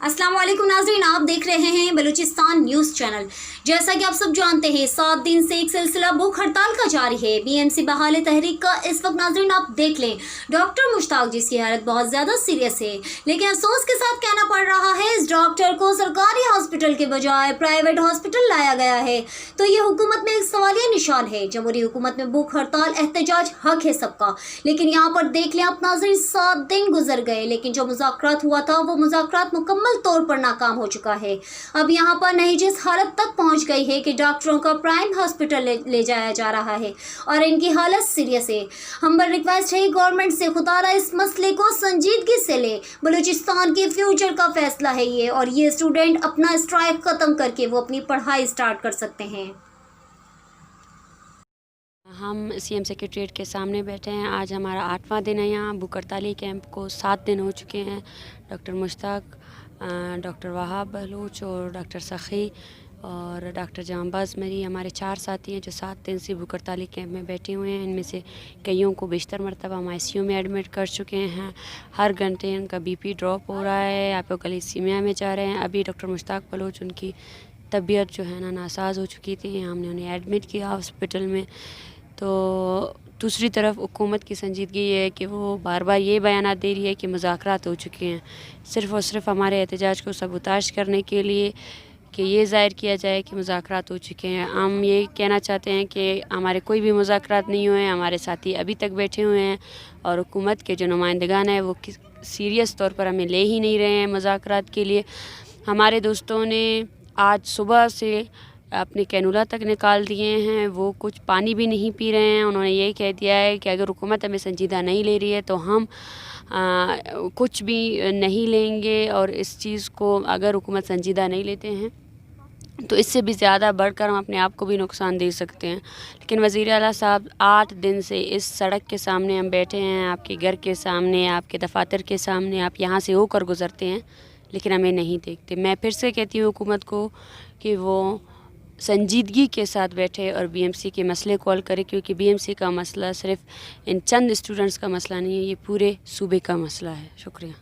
अस्सलाम वालेकुम नाज़रीन, आप देख रहे हैं बलूचिस्तान न्यूज़ चैनल। जैसा कि आप सब जानते हैं 7 दिन से एक सिलसिला भूख हड़ताल का जारी है। बीएमसी बहाल तहरीक का इस वक्त नाज़रीन आप देख लें, डॉक्टर मुश्ताक जिसकी हालत बहुत ज़्यादा सीरियस है, लेकिन अफसोस के साथ कहना पड़ रहा है इस डॉक्टर को सरकारी हॉस्पिटल के बजाय प्राइवेट हॉस्पिटल लाया गया है। तो ये हुकूमत में एक सवालिया निशान है। जमहूरी हुकूमत में भूख हड़ताल एहतजाज हक है सबका, लेकिन यहाँ पर देख लें आप नाज़रीन 7 दिन गुजर गए, लेकिन जो मुज़ाकरात हुआ था वो मुज़ाकरात मुकम्मल तौर पर नाकाम हो चुका है। अब यहाँ पर नहीज इस हालत तक पहुँच गई है कि डॉक्टरों का प्राइम हॉस्पिटल ले जाया जा रहा है और इनकी हालत सीरियस है। हम्बल रिक्वेस्ट है गवर्नमेंट से, खुदारा इस मसले को संजीदगी से ले। बलूचिस्तान के फ्यूचर का फैसला है ये, और ये स्टूडेंट अपना स्ट्राइक ख़त्म करके वो अपनी पढ़ाई स्टार्ट कर सकते हैं। हम सीएम सेक्रेटरीट के सामने बैठे हैं। आज हमारा 8वां दिन है यहाँ। भूख हड़ताली कैंप को 7 दिन हो चुके हैं। डॉक्टर मुश्ताक, डॉक्टर वहाब बलूच और डॉक्टर सखी और डॉक्टर जांबाज मरी हमारे 4 साथी हैं जो 7 दिन से भूख हड़ताली कैंप में बैठे हुए हैं। इनमें से कईयों को बेशतर मरतबा हम ICU में एडमिट कर चुके हैं। हर घंटे उनका BP ड्रॉप हो रहा है, हाइपोकैलेसीमिया में जा रहे हैं। अभी डॉक्टर मुश्ताक बलूच उनकी तबीयत जो है ना नासाज हो चुकी थी, हमने उन्हें एडमिट किया हॉस्पिटल में। तो दूसरी तरफ हुकूमत की संजीदगी ये है कि वो बार बार ये बयान दे रही है कि मुज़ाकरात हो चुके हैं, सिर्फ़ और सिर्फ हमारे एहतजाज को सबूताश करने के लिए कि ये ज़ाहिर किया जाए कि मुज़ाकरात हो चुके हैं। हम ये कहना चाहते हैं कि हमारे कोई भी मुज़ाकरात नहीं हुए हैं, हमारे साथी अभी तक बैठे हुए हैं और हुकूमत के जो नुमाइंदगान हैं वो सीरियस तौर पर हमें ले ही नहीं रहे हैं मुज़ाकरात के लिए। हमारे दोस्तों ने आज सुबह से अपने कैनुला तक निकाल दिए हैं, वो कुछ पानी भी नहीं पी रहे हैं। उन्होंने ये कह दिया है कि अगर हुकूमत हमें संजीदा नहीं ले रही है तो हम कुछ भी नहीं लेंगे, और इस चीज़ को अगर हुकूमत संजीदा नहीं लेते हैं तो इससे भी ज़्यादा बढ़कर हम अपने आप को भी नुकसान दे सकते हैं। लेकिन वज़ीर आला साहब 8 दिन से इस सड़क के सामने हम बैठे हैं, आपके घर के सामने, आपके दफातर के सामने, आप यहाँ से होकर गुज़रते हैं, लेकिन हमें नहीं देखते। मैं फिर से कहती हूँ हुकूमत को कि वो संजीदगी के साथ बैठे और BMC के मसले को हल करे, क्योंकि BMC का मसला सिर्फ़ इन चंद स्टूडेंट्स का मसला नहीं है, ये पूरे सूबे का मसला है। शुक्रिया।